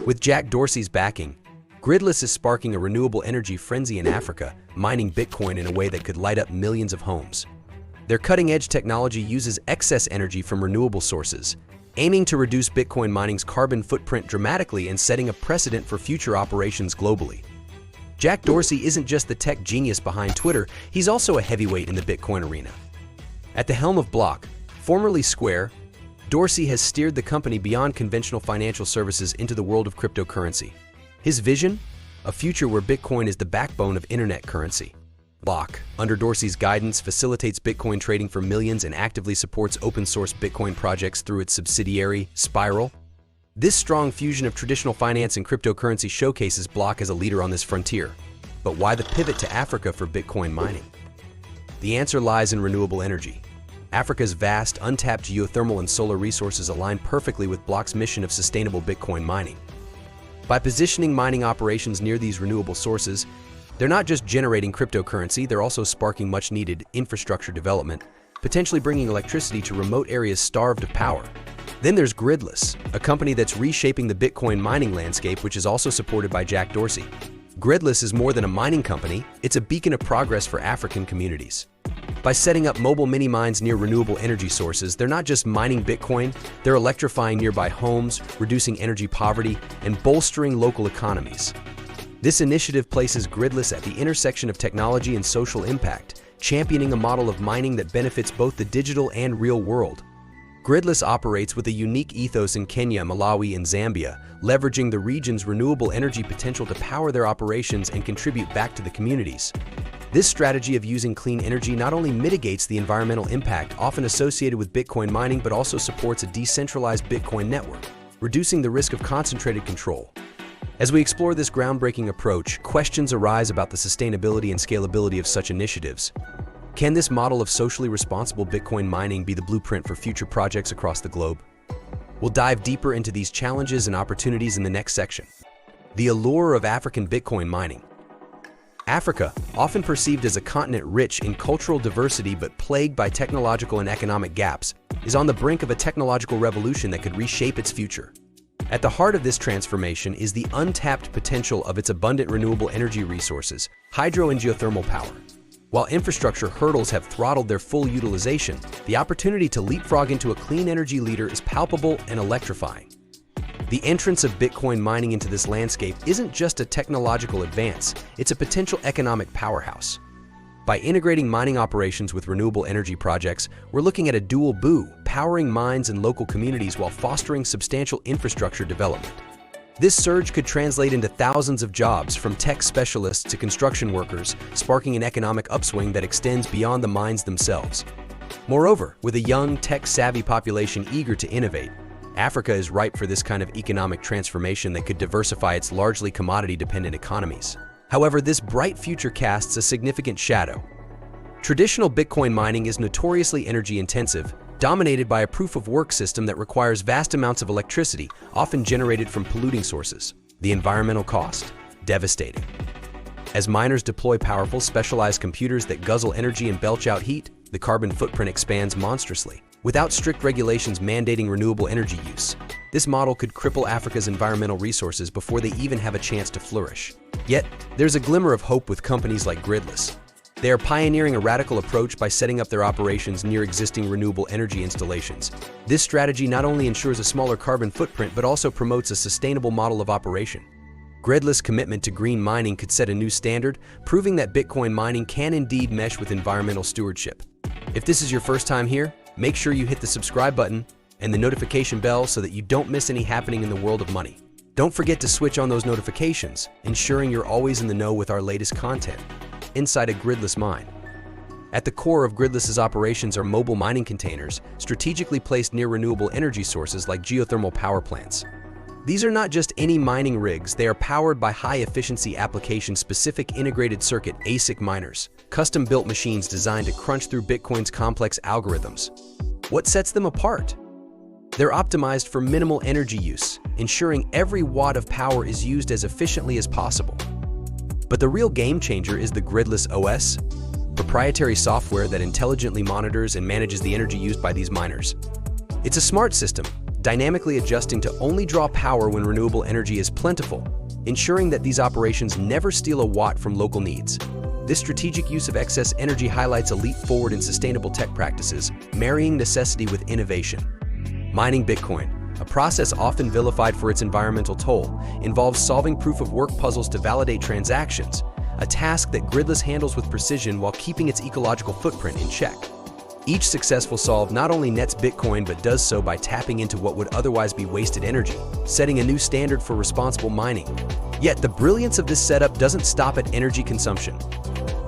With Jack Dorsey's backing, Gridless is sparking a renewable energy frenzy in Africa, mining Bitcoin in a way that could light up millions of homes. Their cutting-edge technology uses excess energy from renewable sources, aiming to reduce Bitcoin mining's carbon footprint dramatically and setting a precedent for future operations globally. Jack Dorsey isn't just the tech genius behind Twitter, he's also a heavyweight in the Bitcoin arena. At the helm of Block, formerly Square, Dorsey has steered the company beyond conventional financial services into the world of cryptocurrency. His vision? A future where Bitcoin is the backbone of internet currency. Block, under Dorsey's guidance, facilitates Bitcoin trading for millions and actively supports open-source Bitcoin projects through its subsidiary, Spiral. This strong fusion of traditional finance and cryptocurrency showcases Block as a leader on this frontier. But why the pivot to Africa for Bitcoin mining? The answer lies in renewable energy. Africa's vast, untapped geothermal and solar resources align perfectly with Block's mission of sustainable Bitcoin mining. By positioning mining operations near these renewable sources, they're not just generating cryptocurrency, they're also sparking much-needed infrastructure development, potentially bringing electricity to remote areas starved of power. Then there's Gridless, a company that's reshaping the Bitcoin mining landscape, which is also supported by Jack Dorsey. Gridless is more than a mining company, it's a beacon of progress for African communities. By setting up mobile mini-mines near renewable energy sources, they're not just mining Bitcoin, they're electrifying nearby homes, reducing energy poverty, and bolstering local economies. This initiative places Gridless at the intersection of technology and social impact, championing a model of mining that benefits both the digital and real world. Gridless operates with a unique ethos in Kenya, Malawi, and Zambia, leveraging the region's renewable energy potential to power their operations and contribute back to the communities. This strategy of using clean energy not only mitigates the environmental impact often associated with Bitcoin mining, but also supports a decentralized Bitcoin network, reducing the risk of concentrated control. As we explore this groundbreaking approach, questions arise about the sustainability and scalability of such initiatives. Can this model of socially responsible Bitcoin mining be the blueprint for future projects across the globe? We'll dive deeper into these challenges and opportunities in the next section. The allure of African Bitcoin mining. Africa, often perceived as a continent rich in cultural diversity but plagued by technological and economic gaps, is on the brink of a technological revolution that could reshape its future. At the heart of this transformation is the untapped potential of its abundant renewable energy resources, hydro and geothermal power. While infrastructure hurdles have throttled their full utilization, the opportunity to leapfrog into a clean energy leader is palpable and electrifying. The entrance of Bitcoin mining into this landscape isn't just a technological advance, it's a potential economic powerhouse. By integrating mining operations with renewable energy projects, we're looking at a dual boom, powering mines and local communities while fostering substantial infrastructure development. This surge could translate into thousands of jobs, from tech specialists to construction workers, sparking an economic upswing that extends beyond the mines themselves. Moreover, with a young, tech-savvy population eager to innovate, Africa is ripe for this kind of economic transformation that could diversify its largely commodity-dependent economies. However, this bright future casts a significant shadow. Traditional Bitcoin mining is notoriously energy-intensive, dominated by a proof-of-work system that requires vast amounts of electricity, often generated from polluting sources. The environmental cost? Devastating. As miners deploy powerful, specialized computers that guzzle energy and belch out heat, the carbon footprint expands monstrously. Without strict regulations mandating renewable energy use, this model could cripple Africa's environmental resources before they even have a chance to flourish. Yet, there's a glimmer of hope with companies like Gridless. They are pioneering a radical approach by setting up their operations near existing renewable energy installations. This strategy not only ensures a smaller carbon footprint, but also promotes a sustainable model of operation. Gridless' commitment to green mining could set a new standard, proving that Bitcoin mining can indeed mesh with environmental stewardship. If this is your first time here, make sure you hit the subscribe button and the notification bell so that you don't miss any happening in the world of money. Don't forget to switch on those notifications, ensuring you're always in the know with our latest content. Inside a Gridless mine. At the core of Gridless's operations are mobile mining containers, strategically placed near renewable energy sources like geothermal power plants. These are not just any mining rigs, they are powered by high-efficiency application-specific integrated circuit ASIC miners, custom-built machines designed to crunch through Bitcoin's complex algorithms. What sets them apart? They're optimized for minimal energy use, ensuring every watt of power is used as efficiently as possible. But the real game changer is the Gridless OS, proprietary software that intelligently monitors and manages the energy used by these miners. It's a smart system, dynamically adjusting to only draw power when renewable energy is plentiful, ensuring that these operations never steal a watt from local needs. This strategic use of excess energy highlights a leap forward in sustainable tech practices, marrying necessity with innovation. Mining Bitcoin, a process often vilified for its environmental toll, involves solving proof-of-work puzzles to validate transactions, a task that Gridless handles with precision while keeping its ecological footprint in check. Each successful solve not only nets Bitcoin but does so by tapping into what would otherwise be wasted energy, setting a new standard for responsible mining. Yet the brilliance of this setup doesn't stop at energy consumption.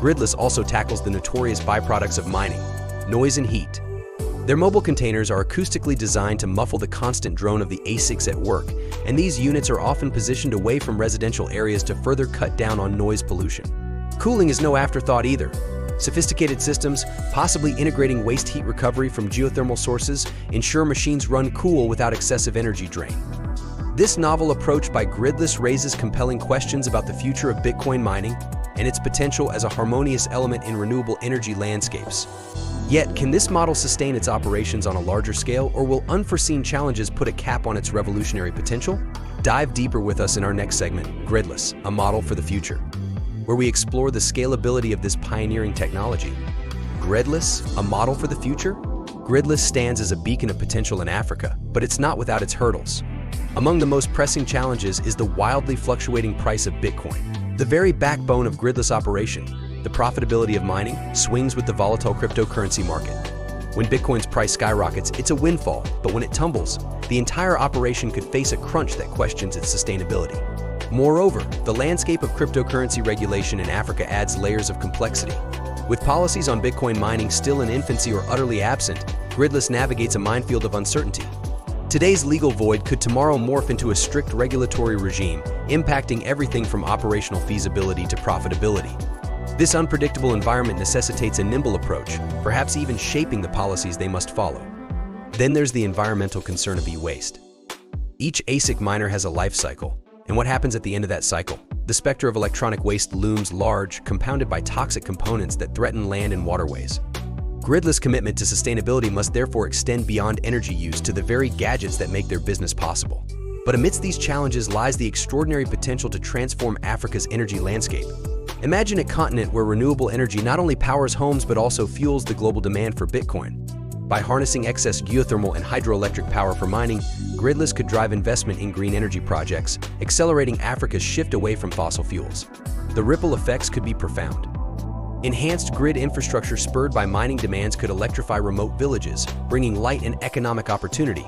Gridless also tackles the notorious byproducts of mining: noise and heat. Their mobile containers are acoustically designed to muffle the constant drone of the ASICs at work, and these units are often positioned away from residential areas to further cut down on noise pollution. Cooling is no afterthought either. Sophisticated systems, possibly integrating waste heat recovery from geothermal sources, ensure machines run cool without excessive energy drain. This novel approach by Gridless raises compelling questions about the future of Bitcoin mining and its potential as a harmonious element in renewable energy landscapes. Yet, can this model sustain its operations on a larger scale, or will unforeseen challenges put a cap on its revolutionary potential? Dive deeper with us in our next segment, Gridless, a model for the future, where we explore the scalability of this pioneering technology. Gridless, a model for the future? Gridless stands as a beacon of potential in Africa, but it's not without its hurdles. Among the most pressing challenges is the wildly fluctuating price of Bitcoin, the very backbone of Gridless operation. The profitability of mining swings with the volatile cryptocurrency market. When Bitcoin's price skyrockets, it's a windfall, but when it tumbles, the entire operation could face a crunch that questions its sustainability. Moreover, the landscape of cryptocurrency regulation in Africa adds layers of complexity. With policies on Bitcoin mining still in infancy or utterly absent, Gridless navigates a minefield of uncertainty. Today's legal void could tomorrow morph into a strict regulatory regime, impacting everything from operational feasibility to profitability. This unpredictable environment necessitates a nimble approach, perhaps even shaping the policies they must follow. Then there's the environmental concern of e-waste. Each ASIC miner has a life cycle, and what happens at the end of that cycle? The specter of electronic waste looms large, compounded by toxic components that threaten land and waterways. Gridless' commitment to sustainability must therefore extend beyond energy use to the very gadgets that make their business possible. But amidst these challenges lies the extraordinary potential to transform Africa's energy landscape. Imagine a continent where renewable energy not only powers homes but also fuels the global demand for Bitcoin. By harnessing excess geothermal and hydroelectric power for mining, Gridless could drive investment in green energy projects, accelerating Africa's shift away from fossil fuels. The ripple effects could be profound. Enhanced grid infrastructure spurred by mining demands could electrify remote villages, bringing light and economic opportunity.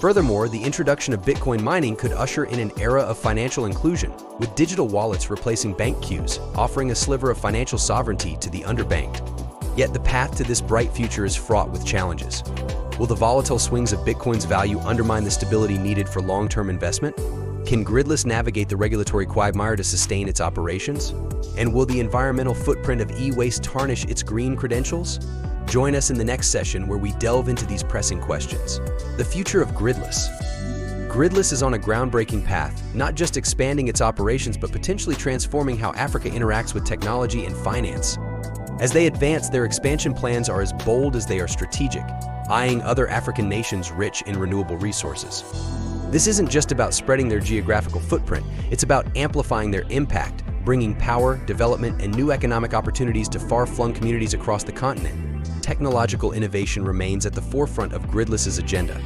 Furthermore, the introduction of Bitcoin mining could usher in an era of financial inclusion, with digital wallets replacing bank queues, offering a sliver of financial sovereignty to the underbanked. Yet the path to this bright future is fraught with challenges. Will the volatile swings of Bitcoin's value undermine the stability needed for long-term investment? Can Gridless navigate the regulatory quagmire to sustain its operations? And will the environmental footprint of e-waste tarnish its green credentials? Join us in the next session where we delve into these pressing questions. The future of Gridless. Gridless is on a groundbreaking path, not just expanding its operations but potentially transforming how Africa interacts with technology and finance. As they advance, their expansion plans are as bold as they are strategic, eyeing other African nations rich in renewable resources. This isn't just about spreading their geographical footprint, it's about amplifying their impact, bringing power, development, and new economic opportunities to far-flung communities across the continent. Technological innovation remains at the forefront of Gridless's agenda.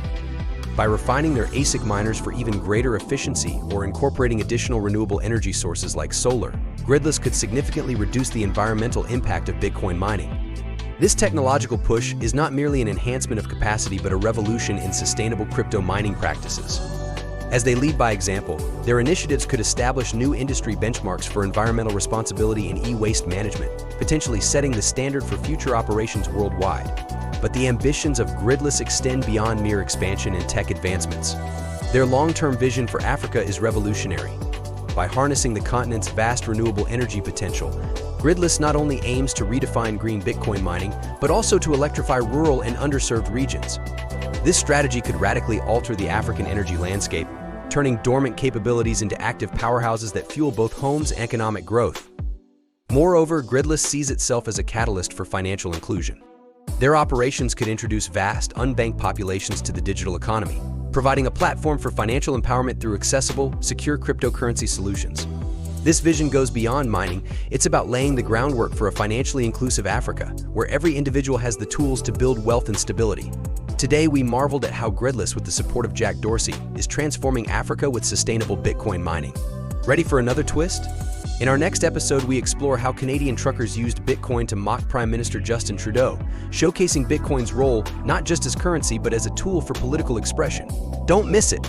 By refining their ASIC miners for even greater efficiency or incorporating additional renewable energy sources like solar, Gridless could significantly reduce the environmental impact of Bitcoin mining. This technological push is not merely an enhancement of capacity but a revolution in sustainable crypto mining practices. As they lead by example, their initiatives could establish new industry benchmarks for environmental responsibility and e-waste management, potentially setting the standard for future operations worldwide. But the ambitions of Gridless extend beyond mere expansion and tech advancements. Their long-term vision for Africa is revolutionary. By harnessing the continent's vast renewable energy potential, Gridless not only aims to redefine green Bitcoin mining, but also to electrify rural and underserved regions. This strategy could radically alter the African energy landscape, turning dormant capabilities into active powerhouses that fuel both homes and economic growth. Moreover, Gridless sees itself as a catalyst for financial inclusion. Their operations could introduce vast, unbanked populations to the digital economy, providing a platform for financial empowerment through accessible, secure cryptocurrency solutions. This vision goes beyond mining. It's about laying the groundwork for a financially inclusive Africa, where every individual has the tools to build wealth and stability. Today, we marveled at how Gridless, with the support of Jack Dorsey, is transforming Africa with sustainable Bitcoin mining. Ready for another twist? In our next episode, we explore how Canadian truckers used Bitcoin to mock Prime Minister Justin Trudeau, showcasing Bitcoin's role not just as currency but as a tool for political expression. Don't miss it!